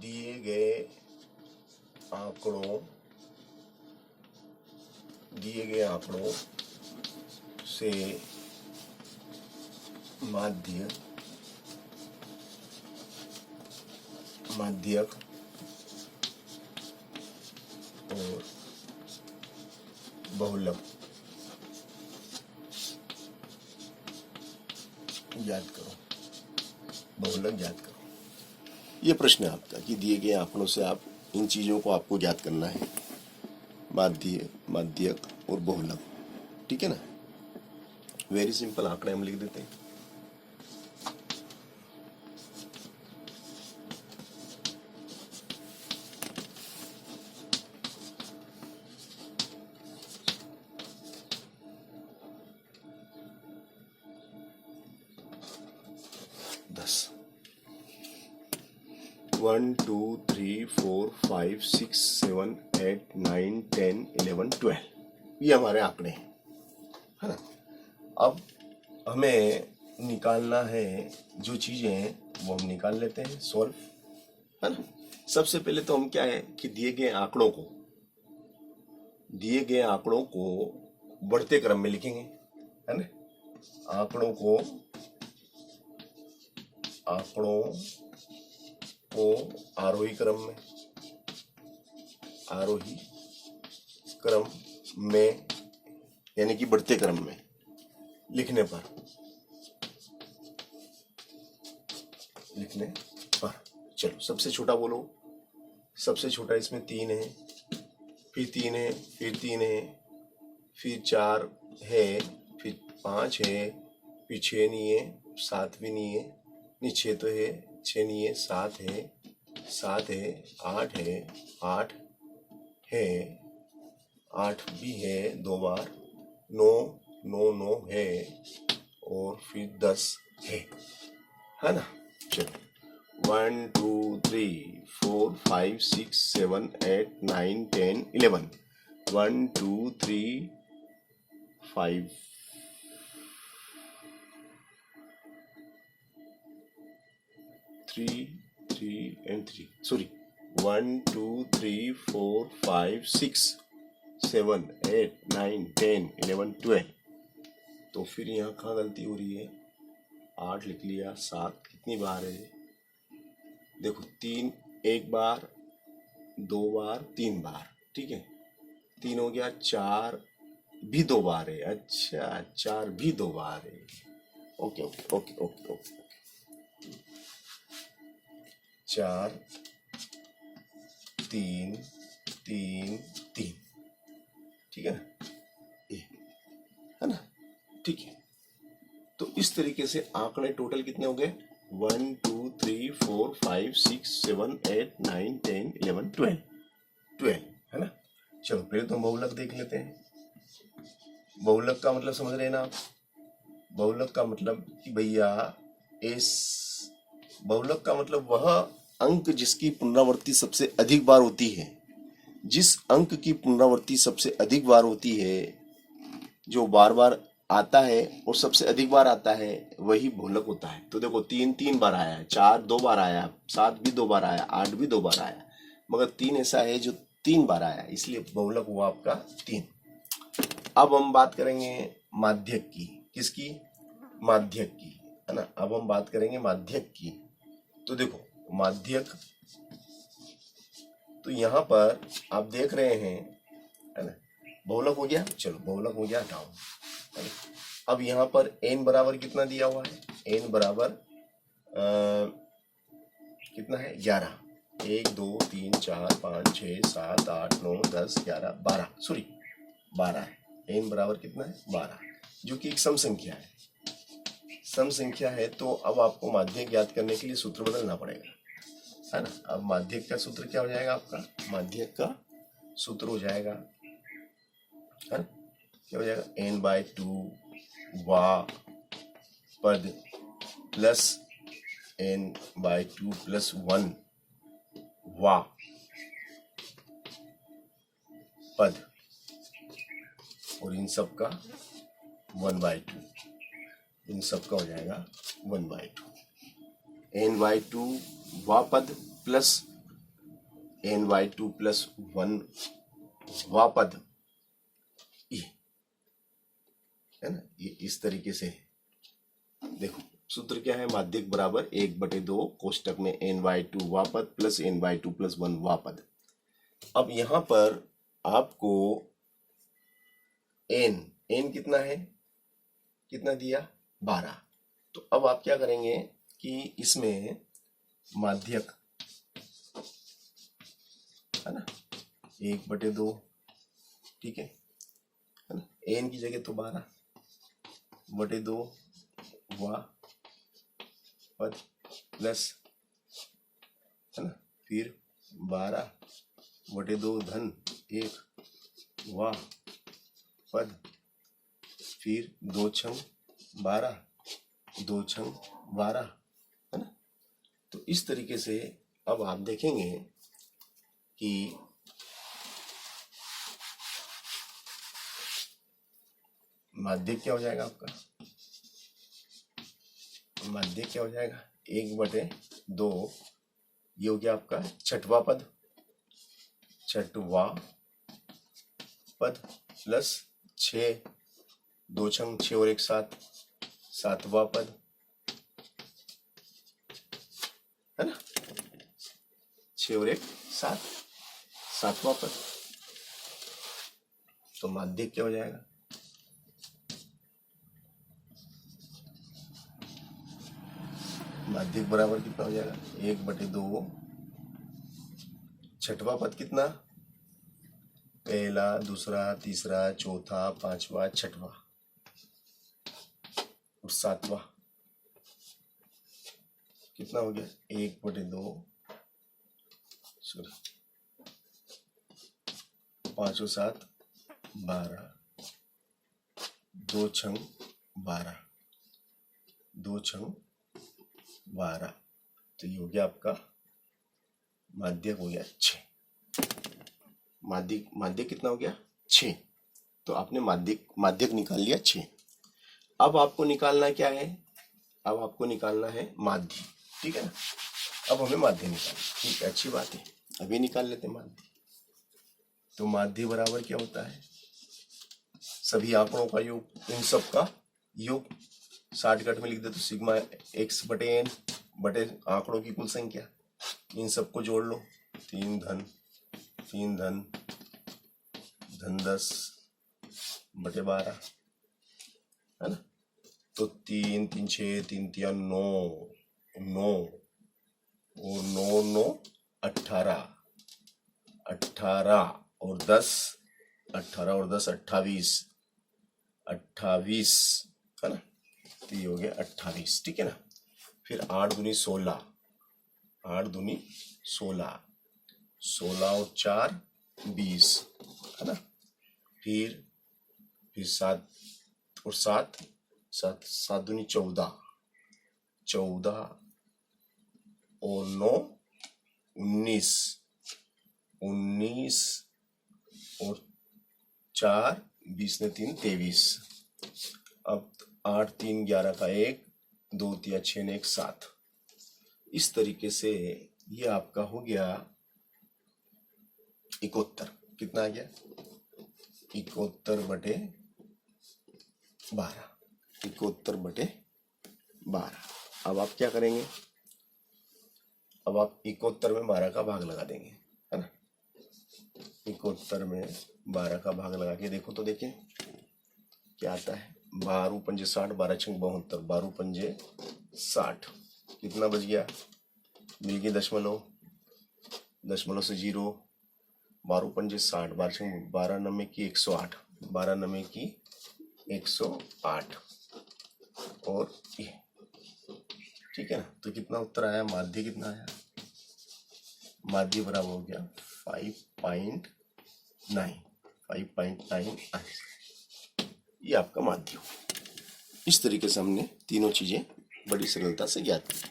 दिए गए आंकड़ों से माध्यक और बहुलक याद करो। ये प्रश्न है आपका कि दिए गए आंकड़ों से आप इन चीजों को आपको याद करना है, माध्य, माध्यक और बहुलक। ठीक है ना। वेरी सिंपल आंकड़े हम लिख देते हैं। दस 1 2 3 4 5 6 7 8 9 10 11 12 ये हमारे आंकड़े हैं, है ना। अब हमें निकालना है जो चीजें हैं वो हम निकाल लेते हैं, सॉल्व, है ना। सबसे पहले तो हम क्या है कि दिए गए आंकड़ों को बढ़ते क्रम में लिखेंगे, है ना। आंकड़ों को आरोही क्रम में यानी कि बढ़ते क्रम में लिखने पर चलो सबसे छोटा बोलो। सबसे छोटा इसमें 3 है, फिर 3 है, फिर 3 है, फिर 4 है, फिर 5 है, फिर 6 नहीं है, 7 भी नहीं है, नहीं 6 तो है, 6 नहीं है, 7 है, 8 है, 8 भी है 2 बार, 9 है और फिर 10 है ना। चलो 1 2 3 4 5 6 7 8 9 10 11 1 2 3 5 3 and 3 सॉरी 1 2 3 4 5 6 7 8 9 10 11 12। तो फिर यहाँ कहाँ गलती हो रही है, 8 लिख लिया, 7 कितनी बार है देखो, 3 एक बार, 2 बार, 3 बार, ठीक है। 3 हो गया, 4 भी 2 बार है, अच्छा 4 भी 2 बार है। Okay okay okay okay okay 4 3 3 3, ठीक है ना, ये है ना, ठीक है। तो इस तरीके से आंकड़े टोटल कितने हो गए, 1 2 3 4 5 6 7 8 9 10 11 12 है ना। चलो पहले तो बहुलक देख लेते हैं। बहुलक का मतलब समझ रहे हैं ना आप। बहुलक का मतलब कि भैया बहुलक का मतलब वह अंक जिसकी पुनरावृत्ति सबसे अधिक बार होती है। जिस अंक की पुनरावृत्ति सबसे अधिक बार होती है, जो बार बार आता है और सबसे अधिक बार आता है, वही बहुलक होता है। तो देखो 3 बार आया है, 4 2 बार आया, 7 भी 2 बार आया, 8 भी 2 बार आया, मगर 3 ऐसा है जो 3 बार आया, इसलिए बहुलक हुआ आपका 3। अब हम बात करेंगे माध्यक की, किसकी, माध्यक की, है ना। अब हम बात करेंगे माध्यक की। तो देखो माध्यक, तो यहाँ पर आप देख रहे हैं, है ना, बहुलक हो गया, चलो बहुलक हो गया, हटाओ। अब यहाँ पर n बराबर कितना दिया हुआ है, n बराबर कितना है, 11, 1 2 3 4 5 6 7 8 9 10 11 12, सॉरी 12 है। n बराबर कितना है, 12, जो कि एक सम संख्या है। सम संख्या है तो अब आपको माध्यक ज्ञात करने के लिए सूत्र बदलना पड़ेगा, है ना। अब माध्यक का सूत्र क्या हो जाएगा आपका, माध्यक का सूत्र हो जाएगा, है ना, क्या हो जाएगा, n/2 वा पद प्लस n/2 प्लस 1 वा पद, और इन सब का 1/2, इन सब का हो जाएगा 1/2। n/2 वा पद प्लस NY2 प्लस 1 वा पद, ये है ना, ये इस तरीके से है। देखो सूत्र क्या है, माध्यक बराबर 1/2 कोष्टक में NY2 वा पद प्लस NY2 प्लस 1 वा पद। अब यहां पर आपको n कितना है, कितना दिया 12। तो अब आप क्या करेंगे कि इसमें माध्यक है ना 1/2, ठीक है ना, n की जगह तो 12/2 वा पद प्लस है ना, फिर 12/2 धन 1 वा पद, फिर 2 छंग 12, 2 छंग 12 है ना। तो इस तरीके से अब आप देखेंगे कि माध्यक क्या हो जाएगा आपका, माध्यक क्या हो जाएगा 1/2, ये हो गया आपका छठवा पद, छठवा पद प्लस 6, 2 छंग 6 और 1 7, सातवां पद है ना, 6 और 1 7, सातवां पद। तो माध्यक क्या हो जाएगा, माध्यक बराबर कितना हो जाएगा 1/2, छठवा पद कितना, पहला, दूसरा, तीसरा, चौथा, पांचवा, छठवा और सातवां कितना हो गया 1/2, सॉरी 5 और 7 12, 2 छंग 12, 2 छंग 12। तो ये हो गया आपका माध्यक हो गया 6। माध्यक कितना हो गया 6। तो आपने माध्यक निकाल लिया 6। अब आपको निकालना क्या है, अब आपको निकालना है माध्य, ठीक है ना। अब हमें माध्य निकालना, ठीक है, अच्छी बात है, अभी निकाल लेते हैं माध्य। तो माध्य बराबर क्या होता है, सभी आंकड़ों का योग, इन सब का योग। शॉर्टकट में लिख दे तो सिग्मा x/n बटे आंकड़ों की कुल संख्या, इन सबको जोड़ लो, 3 धन 10/12 है ना। तो 3 3 6 3 3 9 और 9 9 18 और 10 28 है ना। तो ये हो गया 28, ठीक है ना। फिर 8 दूनी 16, 8 दूनी 16, 16 और 4 20 है ना। फिर 7 और 7 दूनी 14, 14 और 9 19 और 4 20 ने 3 23। अब 8 3 11 का 1, 2 3 6 ने 1 7। इस तरीके से ये आपका हो गया 71। कितना आ गया 71/12, 71/12। अब आप क्या करेंगे, अब आप 71 में 12 का भाग लगा देंगे, है ना। 71 में 12 का भाग लगा के देखो तो देखें क्या आता है। 12 पंजे 60, 12 छंग 72, 12 पंजे 60। कितना बच गया, मिल गए दशमलव से 0, 12 पंजे 60, 12 छंग 12 नम्मे की 108, 12 नम्मे की 108 और ये, ठीक है ना। तो कितना उत्तर आया, माध्य कितना आया, माध्य बराबर हो गया 5.9 ये आपका माध्य। इस तरीके से हमने तीनों चीजें बड़ी सरलता से ज्ञात की।